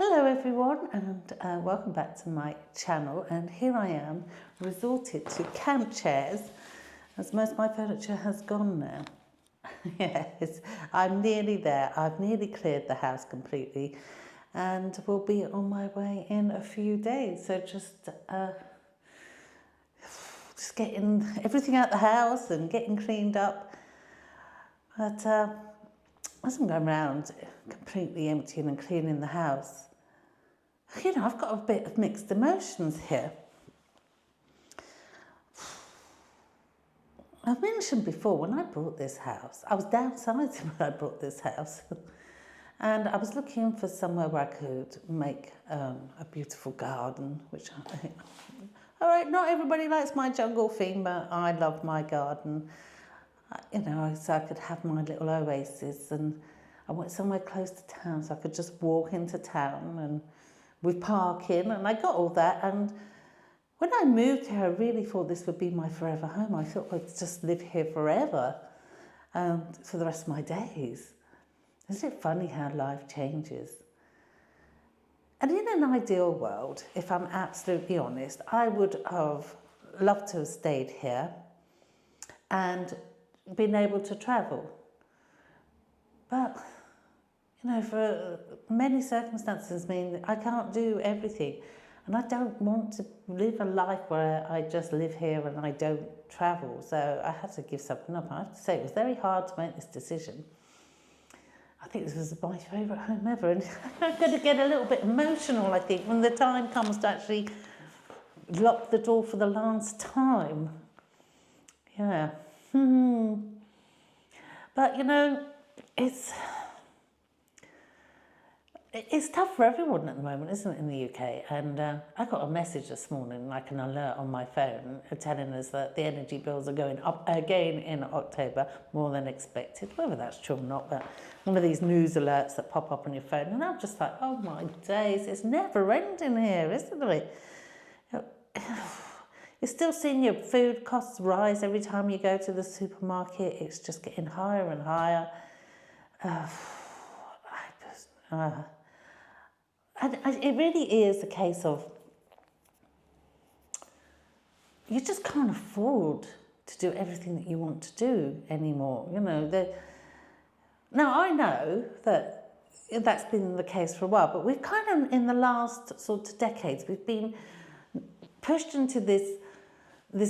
Hello everyone, and welcome back to my channel. And here I am, resorted to camp chairs, as most of my furniture has gone now. Yes, I'm nearly there. I've nearly cleared the house completely and will be on my way in a few days. So just getting everything out the house and getting cleaned up. But as I'm going around completely emptying and cleaning the house, I've got a bit of mixed emotions here. I've mentioned before, when I bought this house, I was downsizing when I bought this house. And I was looking for somewhere where I could make a beautiful garden, which I think, all right, not everybody likes my jungle theme, but I love my garden. So I could have my little oasis, and I went somewhere close to town so I could just walk into town and with parking, and I got all that. And when I moved here, I really thought this would be my forever home. I thought I'd just live here forever, for the rest of my days. Isn't it funny how life changes? And in an ideal world, if I'm absolutely honest, I would have loved to have stayed here and been able to travel. But for many circumstances mean that I can't do everything. And I don't want to live a life where I just live here and I don't travel. So I had to give something up. I have to say, it was very hard to make this decision. I think this was my favourite home ever. And I'm going to get a little bit emotional, I think, when the time comes to actually lock the door for the last time. Yeah. But, it's tough for everyone at the moment, isn't it, in the UK? And I got a message this morning, like an alert on my phone, telling us that the energy bills are going up again in October, more than expected. Whether that's true or not, but one of these news alerts that pop up on your phone. And I'm just like, oh my days, it's never ending here, isn't it? You're still seeing your food costs rise every time you go to the supermarket. It's just getting higher and higher. It really is a case of you just can't afford to do everything that you want to do anymore. Now I know that that's been the case for a while, but we've kind of, in the last sort of decades, we've been pushed into this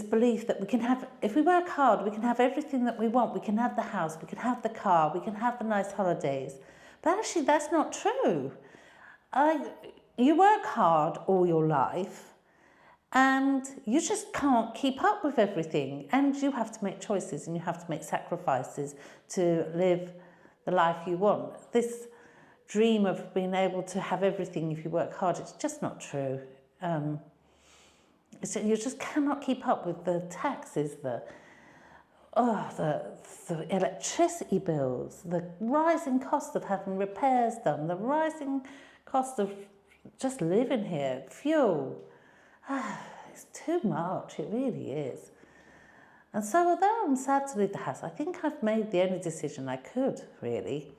belief that we can have, if we work hard, we can have everything that we want. We can have the house, we can have the car, we can have the nice holidays. But actually, that's not true. You work hard all your life and you just can't keep up with everything, and you have to make choices and you have to make sacrifices to live the life you want. This dream of being able to have everything if you work hard, it's just not true. You just cannot keep up with the taxes, the electricity bills, the rising cost of having repairs done, the rising cost of just living here, fuel. It's too much, it really is. And so although I'm sad to leave the house, I think I've made the only decision I could, really.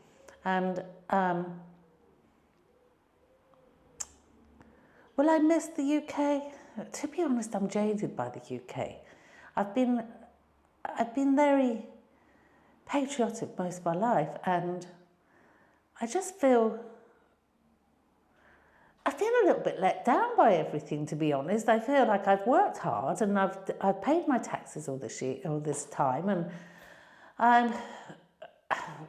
And will I miss the UK? To be honest, I'm jaded by the UK. I've been very patriotic most of my life, and I just feel a little bit let down by everything, to be honest. I feel like I've worked hard and I've paid my taxes all this time, and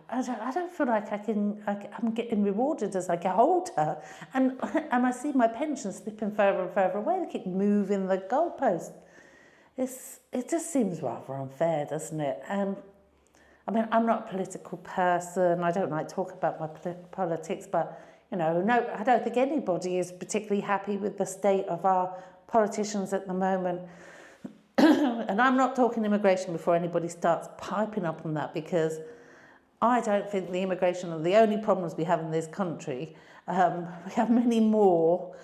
I don't feel like I'm getting rewarded as I get older, and I see my pension slipping further and further away. They keep moving the goalpost. It just seems rather unfair, doesn't it? And I'm not a political person. I don't like talking about my politics, but no, I don't think anybody is particularly happy with the state of our politicians at the moment. And I'm not talking immigration before anybody starts piping up on that, because I don't think the immigration are the only problems we have in this country. We have many more.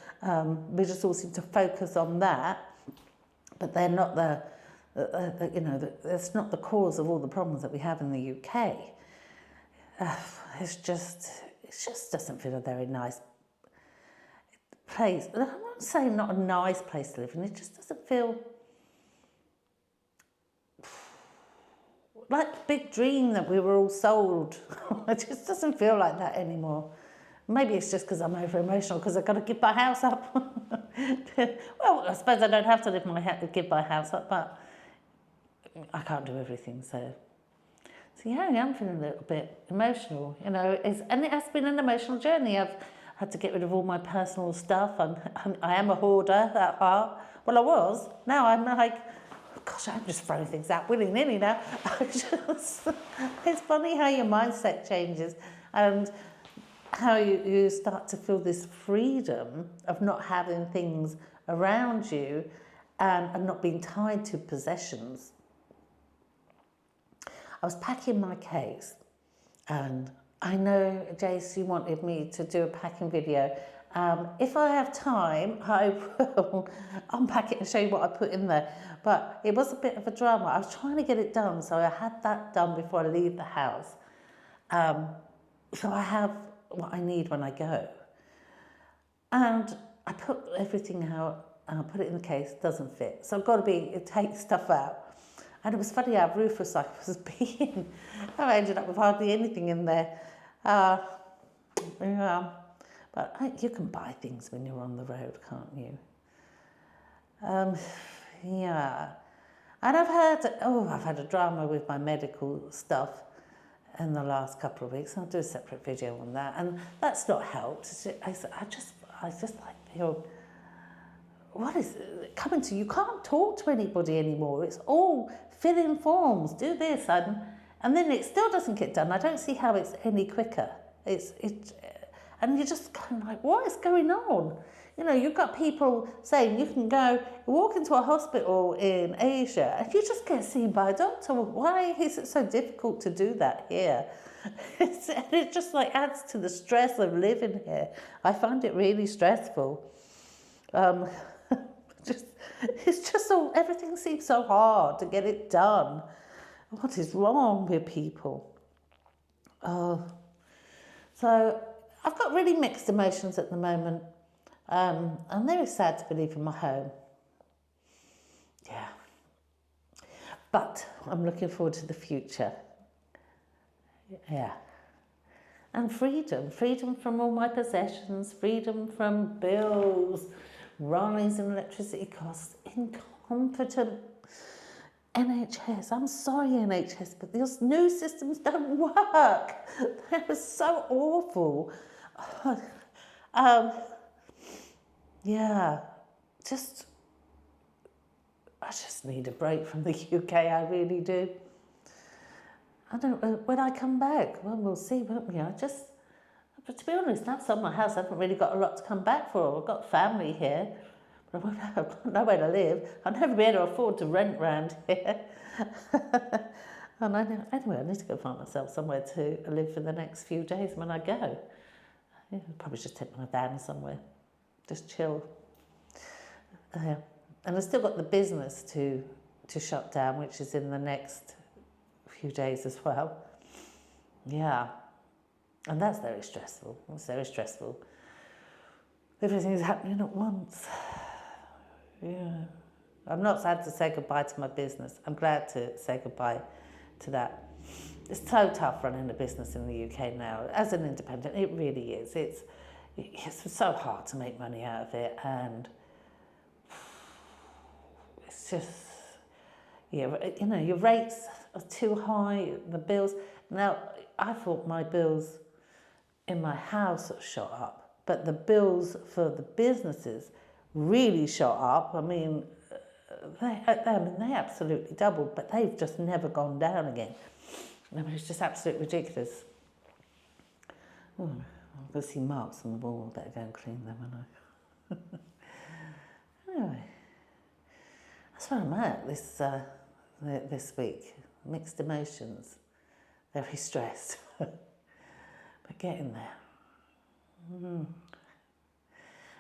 We just all seem to focus on that, but they're not that's not the cause of all the problems that we have in the UK. It just doesn't feel a very nice place. I'm not saying not a nice place to live in, it just doesn't feel like the big dream that we were all sold. It just doesn't feel like that anymore. Maybe it's just because I'm over emotional because I've got to give my house up. Well, I suppose I don't have to give my house up, but I can't do everything. So yeah, I am feeling a little bit emotional, you know. And it has been an emotional journey. I've had to get rid of all my personal stuff. I am a hoarder at heart. Well, I was. Now I'm like, gosh, I'm just throwing things out willy-nilly now. It's funny how your mindset changes and how you start to feel this freedom of not having things around you and not being tied to possessions. I was packing my case, and I know, Jace, you wanted me to do a packing video. If I have time, I will unpack it and show you what I put in there. But it was a bit of a drama. I was trying to get it done, so I had that done before I leave the house. So I have what I need when I go. And I put everything out, and I put it in the case, doesn't fit. So I've got to take stuff out. And it was funny how ruthless I was being. I ended up with hardly anything in there. Yeah. But you can buy things when you're on the road, can't you? Yeah. And I've had a drama with my medical stuff in the last couple of weeks. I'll do a separate video on that. And that's not helped. I just like feel, what is it coming to? You can't talk to anybody anymore. It's all fill in forms, do this, and then it still doesn't get done. I don't see how it's any quicker. And you're just kind of like, what is going on? You know, you've got people saying you can walk into a hospital in Asia and you just get seen by a doctor. Why is it so difficult to do that here? It just like adds to the stress of living here. I find it really stressful. It's just everything seems so hard to get it done. What is wrong with people? So I've got really mixed emotions at the moment. I'm very sad to be leaving my home. Yeah. But I'm looking forward to the future. Yeah. And freedom from all my possessions, freedom from bills, rise in electricity costs, incompetent NHS. I'm sorry, NHS, but those new systems don't work. They were so awful. Yeah, I just need a break from the UK, I really do. I don't know, when I come back, well, we'll see, won't we? But to be honest, now sold my house, I haven't really got a lot to come back for. I've got family here, but I've got nowhere to live. I'll never be able to afford to rent round here. And anyway, I need to go find myself somewhere to live for the next few days when I go. Yeah, I'll probably just take my van somewhere, just chill. And I've still got the business to shut down, which is in the next few days as well. Yeah. And that's very stressful. It's very stressful. Everything's happening at once. Yeah. I'm not sad to say goodbye to my business. I'm glad to say goodbye to that. It's so tough running a business in the UK now. As an independent, it really is. It's so hard to make money out of it, and it's just, yeah, you know, your rates are too high, the bills. Now, I thought my bills in my house shot up, but the bills for the businesses really shot up. I mean, they absolutely doubled, but they've just never gone down again. I mean, it's just absolutely ridiculous. Oh, I'm going to see marks on the wall. I better go and clean them, and anyway, that's where I'm at this week. Mixed emotions, very stressed, but getting there.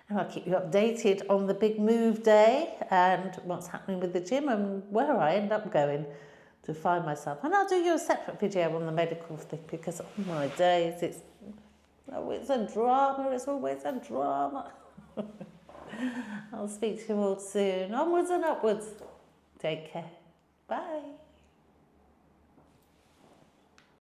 And I'll keep you updated on the big move day and what's happening with the gym and where I end up going to find myself. And I'll do you a separate video on the medical thing, because oh my days, it's always a drama, I'll speak to you all soon. Onwards and upwards. Take care. Bye.